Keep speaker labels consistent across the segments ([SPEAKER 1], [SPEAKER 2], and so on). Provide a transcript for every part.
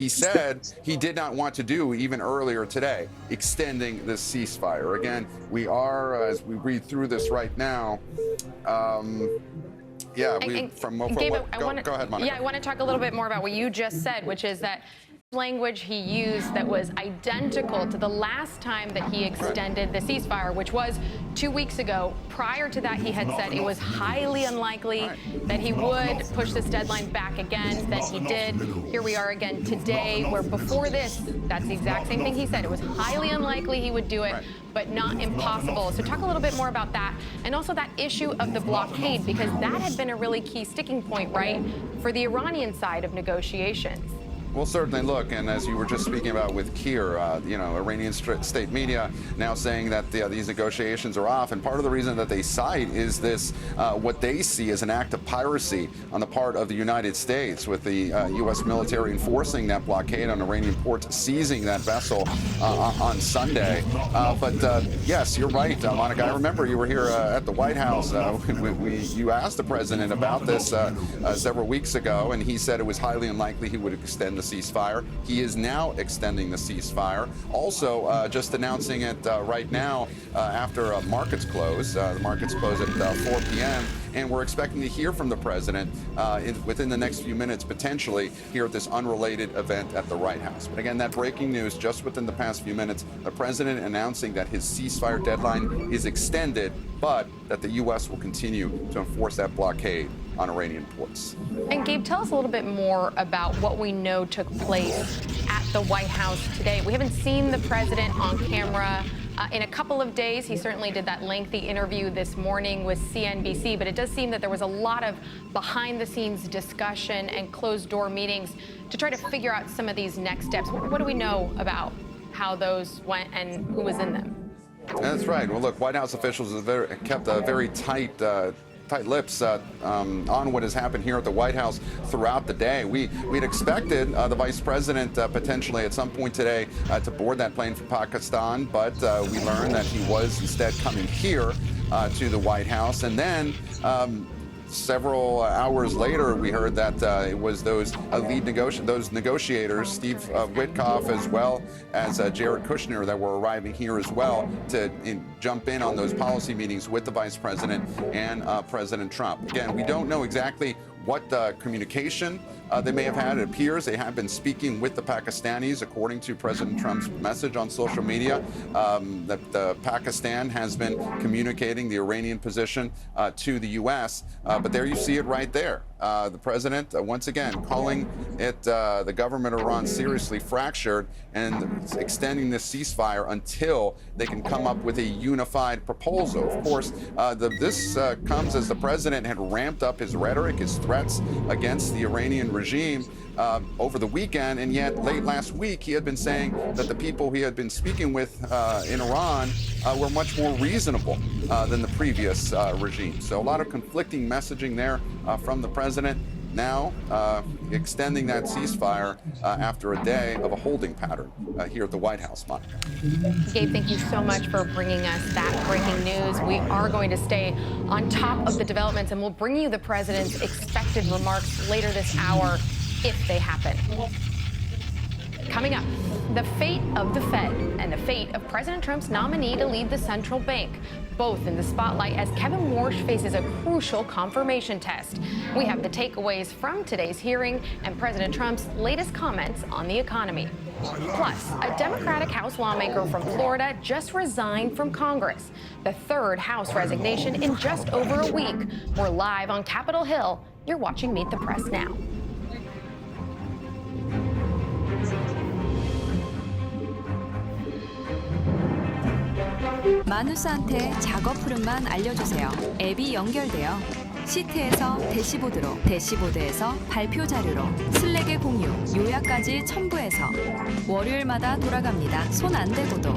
[SPEAKER 1] he said he did not want to do even earlier today, extending the ceasefire. Again, we are, as we read through this right now, yeah,
[SPEAKER 2] Gabe,
[SPEAKER 1] go ahead, Monica.
[SPEAKER 2] Yeah, I want to talk a little bit more about what you just said, which is that language he used that was identical to the last time that he extended the ceasefire, which was 2 weeks ago. Prior to that, he had said it was highly unlikely that he would push this deadline back again. Then he did. Here we are again today, where before this, that's the exact same thing he said. It was highly unlikely he would do it, but not impossible. So talk a little bit more about that, and also that issue of the blockade, because that had been a really key sticking point, right, for the Iranian side of negotiations.
[SPEAKER 1] Well, certainly, look, and as you were just speaking about with Kier, Iranian state media now saying that these negotiations are off, and part of the reason that they cite is this, what they see as an act of piracy on the part of the United States, with the U.S. military enforcing that blockade on Iranian ports, seizing that vessel on Sunday. But yes, you're right, Monica. I remember you were here at the White House. You asked the president about this several weeks ago, and he said it was highly unlikely he would extend the ceasefire. He is now extending the ceasefire. Also, just announcing it right now after markets close. The markets close at 4 p.m. And we're expecting to hear from the president within the next few minutes, potentially, here at this unrelated event at the White House. But again, that breaking news just within the past few minutes, the president announcing that his ceasefire deadline is extended, but that the U.S. will continue to enforce that blockade on Iranian ports.
[SPEAKER 2] And Gabe, tell us a little bit more about what we know took place at the White House today. We haven't seen the president on camera in a couple of days. He certainly did that lengthy interview this morning with CNBC, but it does seem that there was a lot of behind-the-scenes discussion and closed-door meetings to try to figure out some of these next steps. What do we know about how those went and who was in them?
[SPEAKER 1] That's right. Well, look, White House officials have kept a very tight lips on what has happened here at the White House throughout the day. We'd expected the vice president potentially at some point today to board that plane for Pakistan, but we learned that he was instead coming here to the White House. And then several hours later, we heard that it was those negotiators, Steve Witkoff, as well as Jared Kushner, that were arriving here as well to jump in on those policy meetings with the vice president and President Trump. Again, we don't know exactly what communication they may have had. It appears they have been speaking with the Pakistanis, according to President Trump's message on social media, that Pakistan has been communicating the Iranian position to the U.S. But there you see it right there. The president, once again, calling it the government of Iran seriously fractured and extending this ceasefire until they can come up with a unified proposal. Of course, this comes as the president had ramped up his rhetoric, his threats against the Iranian regime over the weekend, and yet late last week he had been saying that the people he had been speaking with in Iran were much more reasonable than the previous regime. So a lot of conflicting messaging there from the president. Now extending that ceasefire after a day of a holding pattern here at the White House, Monica.
[SPEAKER 2] Gabe, thank you so much for bringing us that breaking news. We are going to stay on top of the developments, and we'll bring you the president's expected remarks later this hour if they happen. Coming up, the fate of the Fed and the fate of President Trump's nominee to lead the central bank, both in the spotlight as Kevin Warsh faces a crucial confirmation test. We have the takeaways from today's hearing and President Trump's latest comments on the economy. Plus, a Democratic House lawmaker from Florida just resigned from Congress, the third House resignation in just over a week. We're live on Capitol Hill. You're watching Meet the Press now.
[SPEAKER 3] 마누스한테 작업 흐름만 알려주세요. 앱이 연결되어 시트에서 대시보드로, 대시보드에서 발표 자료로, 슬랙에 공유, 요약까지 첨부해서 월요일마다 돌아갑니다. 손 안 대고도.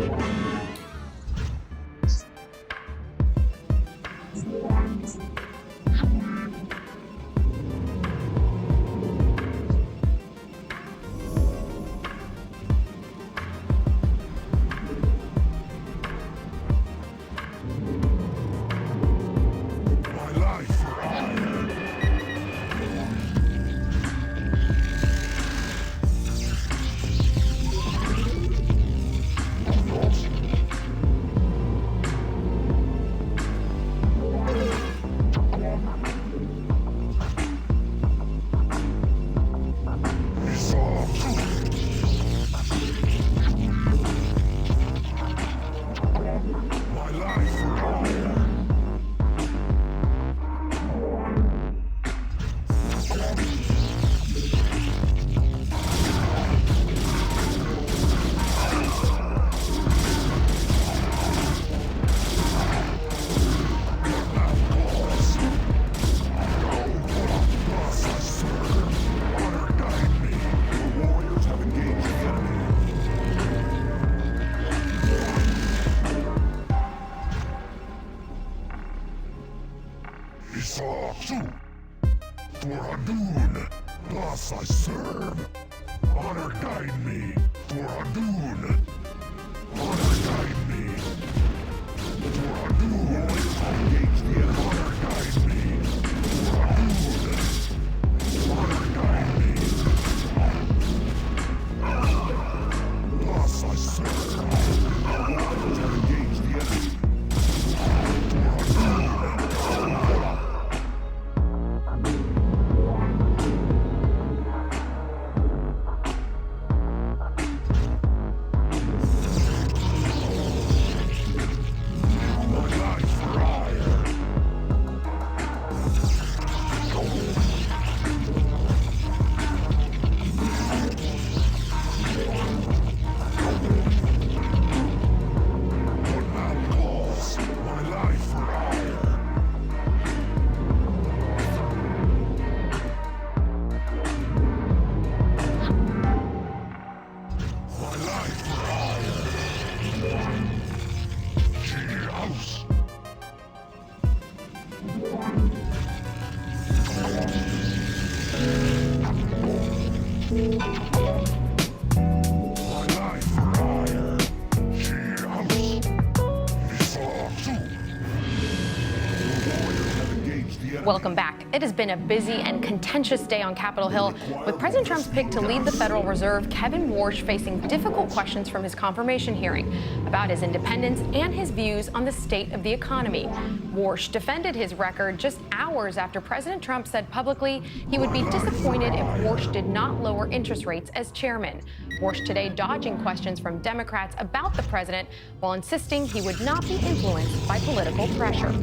[SPEAKER 2] Welcome back. It has been a busy and contentious day on Capitol Hill, with President Trump's pick to lead the Federal Reserve, Kevin Warsh, facing difficult questions from his confirmation hearing about his independence and his views on the state of the economy. Warsh defended his record just hours after President Trump said publicly he would be disappointed if Warsh did not lower interest rates as chairman. Warsh today dodging questions from Democrats about the president while insisting he would not be influenced by political pressure.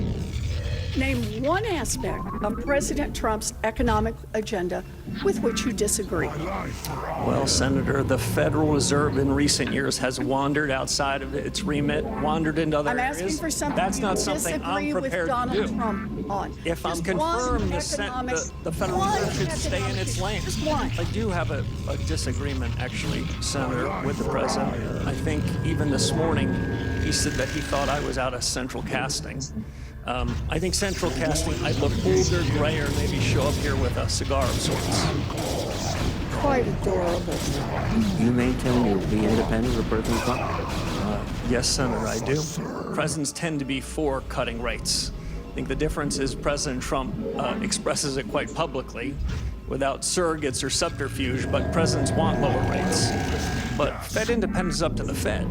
[SPEAKER 4] Name one aspect of President Trump's economic agenda with which you disagree.
[SPEAKER 5] Well, Senator, the Federal Reserve in recent years has wandered outside of its remit, wandered into other areas.
[SPEAKER 4] I'm asking for something
[SPEAKER 5] That's not
[SPEAKER 4] you
[SPEAKER 5] something I'm
[SPEAKER 4] disagree with
[SPEAKER 5] prepared to
[SPEAKER 4] Donald
[SPEAKER 5] do.
[SPEAKER 4] Trump on.
[SPEAKER 5] If I'm
[SPEAKER 4] Just
[SPEAKER 5] confirmed,
[SPEAKER 4] one
[SPEAKER 5] the Federal Reserve should stay in its lane.
[SPEAKER 4] Just one.
[SPEAKER 5] I do have a disagreement, actually, Senator, with the president. I think even this morning he said that he thought I was out of central casting. I think central casting, I'd look older, grayer, maybe show up here with a cigar of sorts.
[SPEAKER 4] Quite adorable.
[SPEAKER 6] You maintain you'll be independent of President Trump?
[SPEAKER 5] Yes, Senator, I do. Presidents tend to be for cutting rates. I think the difference is President Trump expresses it quite publicly without surrogates or subterfuge, but presidents want lower rates. But Fed independence is up to the Fed.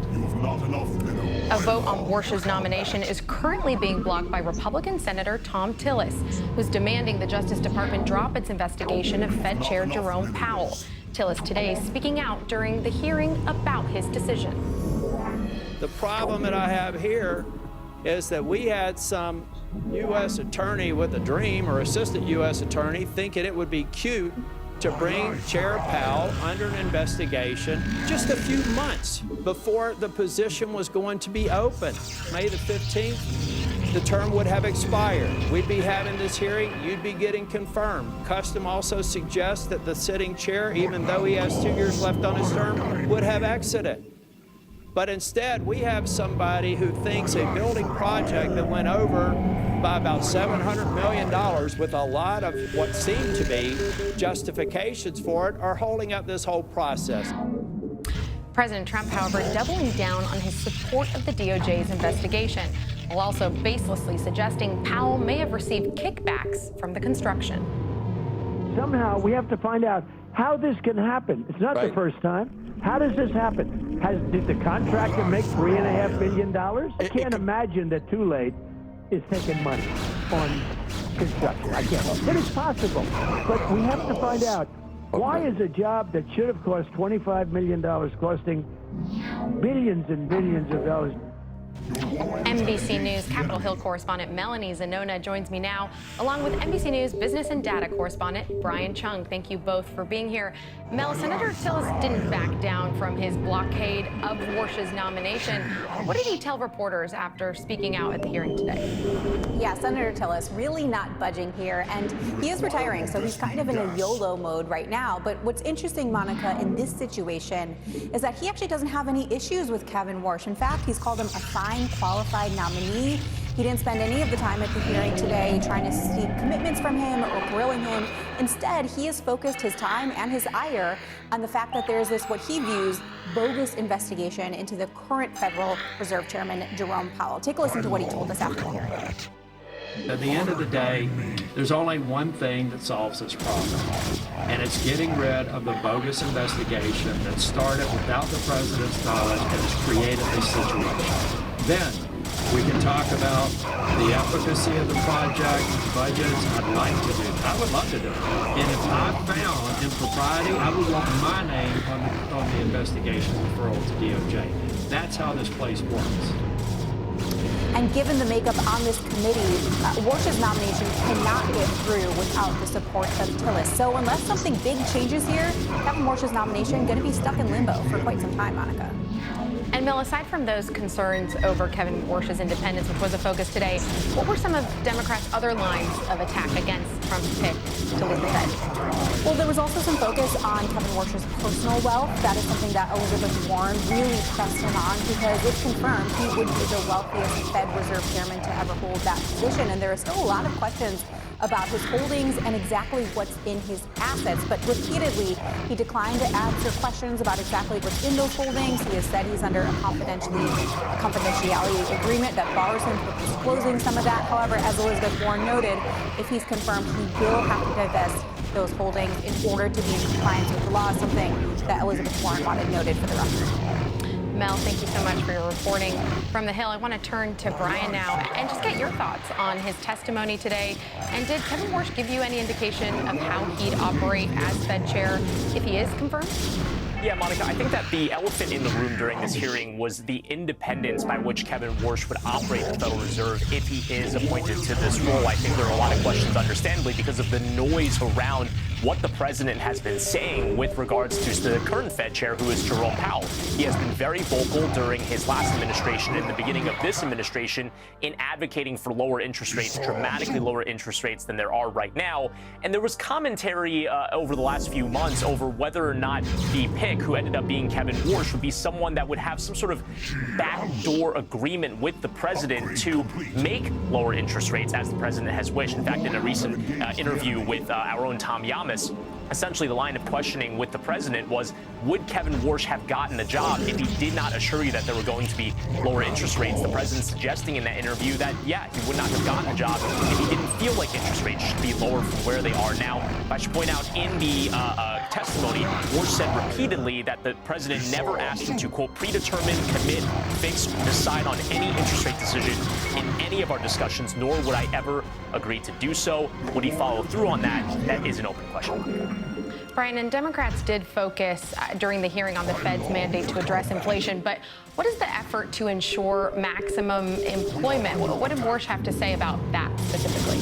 [SPEAKER 2] A vote on Warsh's nomination is currently being blocked by Republican Senator Tom Tillis, who's demanding the Justice Department drop its investigation of Fed Chair Jerome Powell. Tillis today speaking out during the hearing about his decision.
[SPEAKER 7] The problem that I have here is that we had some U.S. attorney with a dream, or assistant U.S. attorney, thinking it would be cute to bring Chair Powell under an investigation just a few months before the position was going to be open. May the 15th, the term would have expired. We'd be having this hearing, you'd be getting confirmed. Custom also suggests that the sitting chair, even though he has 2 years left on his term, would have exited. But instead, we have somebody who thinks a building project that went over by about $700 million with a lot of what seem to be justifications for it are holding up this whole process.
[SPEAKER 2] President Trump, however, doubling down on his support of the DOJ's investigation, while also baselessly suggesting Powell may have received kickbacks from the construction.
[SPEAKER 8] Somehow we have to find out how this can happen. It's not the first time. How does this happen? Did the contractor make $3.5 billion? I can't imagine that Too Late is taking money on construction. I can't. It is possible, but we have to find out why is a job that should have cost $25 million costing billions and billions of dollars.
[SPEAKER 2] NBC News Capitol Hill correspondent Melanie Zanona joins me now, along with NBC News business and data correspondent Brian Chung. Thank you both for being here. Mel, Senator Tillis didn't back down from his blockade of Warsh's nomination. What did he tell reporters after speaking out at the hearing today?
[SPEAKER 9] Yeah, Senator Tillis really not budging here, and he is retiring, so he's kind of in a YOLO mode right now. But what's interesting, Monica, in this situation is that he actually doesn't have any issues with Kevin Warsh. In fact, he's called him a fine, qualified nominee. He didn't spend any of the time at the hearing today trying to seek commitments from him or grilling him. Instead, he has focused his time and his ire on the fact that there's this, what he views, bogus investigation into the current Federal Reserve Chairman, Jerome Powell. Take a listen to what he told us after the hearing.
[SPEAKER 7] At the end of the day, there's only one thing that solves this problem, and it's getting rid of the bogus investigation that started without the president's knowledge and has created this situation. Then we can talk about the efficacy of the project, budgets. I'd like to do it. I would love to do it. And if I found impropriety, I would want my name on the investigation referral to DOJ. That's how this place works.
[SPEAKER 9] And given the makeup on this committee, Warsh's nomination cannot get through without the support of Tillis. So unless something big changes here, Kevin Warsh's nomination going to be stuck in limbo for quite some time, Monica.
[SPEAKER 2] And Mel, aside from those concerns over Kevin Warsh's independence, which was a focus today, what were some of Democrats' other lines of attack against Trump's pick to lead the Fed?
[SPEAKER 9] Well, there was also some focus on Kevin Warsh's personal wealth. That is something that Elizabeth Warren really pressed him on because if confirmed, he would be the wealthiest Fed Reserve Chairman to ever hold that position. And there are still a lot of questions about his holdings and exactly what's in his assets. But repeatedly, he declined to answer questions about exactly what's in those holdings. He has said he's under a confidentiality agreement that bars him from disclosing some of that. However, as Elizabeth Warren noted, if he's confirmed, he will have to divest those holdings in order to be in compliance with the law, something that Elizabeth Warren wanted noted for the record.
[SPEAKER 2] Mel, thank you so much for your reporting from the Hill. I want to turn to Brian now and just get your thoughts on his testimony today. And did Kevin Warsh give you any indication of how he'd operate as Fed chair if he is confirmed?
[SPEAKER 10] Yeah, Monica, I think that the elephant in the room during this hearing was the independence by which Kevin Warsh would operate the Federal Reserve if he is appointed to this role. I think there are a lot of questions, understandably, because of the noise around what the president has been saying with regards to the current Fed chair, who is Jerome Powell. He has been very vocal during his last administration and the beginning of this administration in advocating for lower interest rates, dramatically lower interest rates than there are right now. And there was commentary over the last few months over whether or not the pick, who ended up being Kevin Warsh, would be someone that would have some sort of backdoor agreement with the president to make lower interest rates, as the president has wished. In fact, in a recent interview with our own Tom Yamas, essentially the line of questioning with the president was, would Kevin Warsh have gotten a job if he did not assure you that there were going to be lower interest rates? The president suggesting in that interview that, yeah, he would not have gotten a job if he didn't feel like interest rates should be lower from where they are now. I should point out in the testimony, Warsh said repeatedly that the president never asked him to, quote, predetermine, commit, fix, decide on any interest rate decision in any of our discussions, nor would I ever agree to do so. Would he follow through on that? That is an open question.
[SPEAKER 2] Brian, and Democrats did focus during the hearing on the Fed's mandate to address inflation, but what is the effort to ensure maximum employment? What did Warsh have to say about that specifically?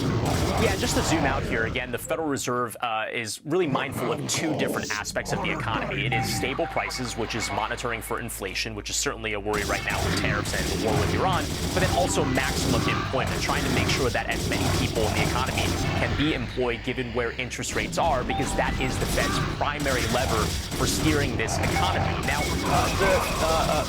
[SPEAKER 10] Yeah, just to zoom out here again, the Federal Reserve is really mindful of two different aspects of the economy. It is stable prices, which is monitoring for inflation, which is certainly a worry right now with tariffs and the war with Iran, but then also maximum employment, trying to make sure that as many people in the economy can be employed given where interest rates are, because that is the Fed's primary lever for steering this economy. Now,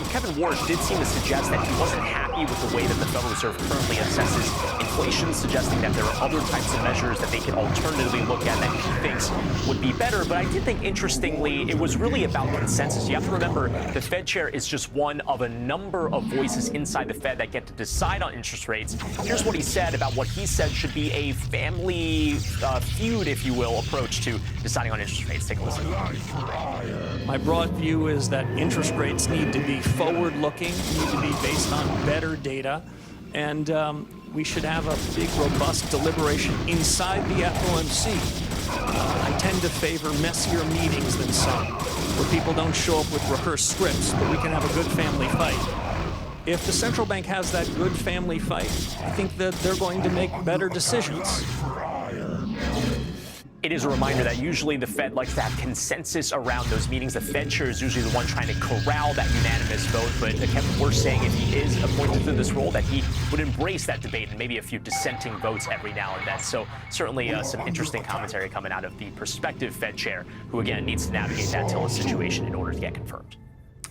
[SPEAKER 10] Kevin Warsh did seem to suggest that he wasn't happy with the way that the Federal Reserve currently assesses inflation, suggesting that there are other types of measures that they could alternatively look at that he thinks would be better. But I did think, interestingly, it was really about consensus. You have to remember, the Fed chair is just one of a number of voices inside the Fed that get to decide on interest rates. Here's what he said about what he said should be a family feud, if you will, approach to deciding on interest rates. Take a listen.
[SPEAKER 5] My broad view is that interest rates need to be forward-looking, need to be based on better data, and we should have a big, robust deliberation inside the FOMC. I tend to favor messier meetings than some, where people don't show up with rehearsed scripts, but we can have a good family fight. If the central bank has that good family fight, I think that they're going to make better decisions.
[SPEAKER 10] It is a reminder that usually the Fed likes to have consensus around those meetings. The Fed chair is usually the one trying to corral that unanimous vote, but Kevin Warsh saying if he is appointed to this role that he would embrace that debate and maybe a few dissenting votes every now and then. So certainly some interesting commentary coming out of the prospective Fed chair, who again needs to navigate that Tillis situation in order to get confirmed.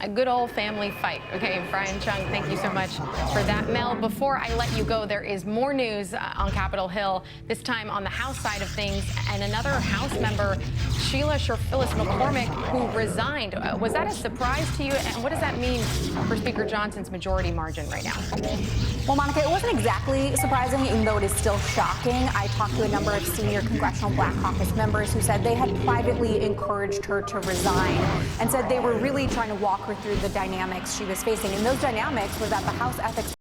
[SPEAKER 2] A good old family fight. Okay, Brian Chung, thank you so much for that. Mel, before I let you go, there is more news on Capitol Hill, this time on the House side of things, and another House member, Sheila Phyllis McCormick, who resigned. Was that a surprise to you, and what does that mean for Speaker Johnson's majority margin right now?
[SPEAKER 9] Well, Monica, it wasn't exactly surprising, even though it is still shocking. I talked to a number of senior Congressional Black Caucus members who said they had privately encouraged her to resign and said they were really trying to walk her through the dynamics she was facing. And those dynamics was that the House Ethics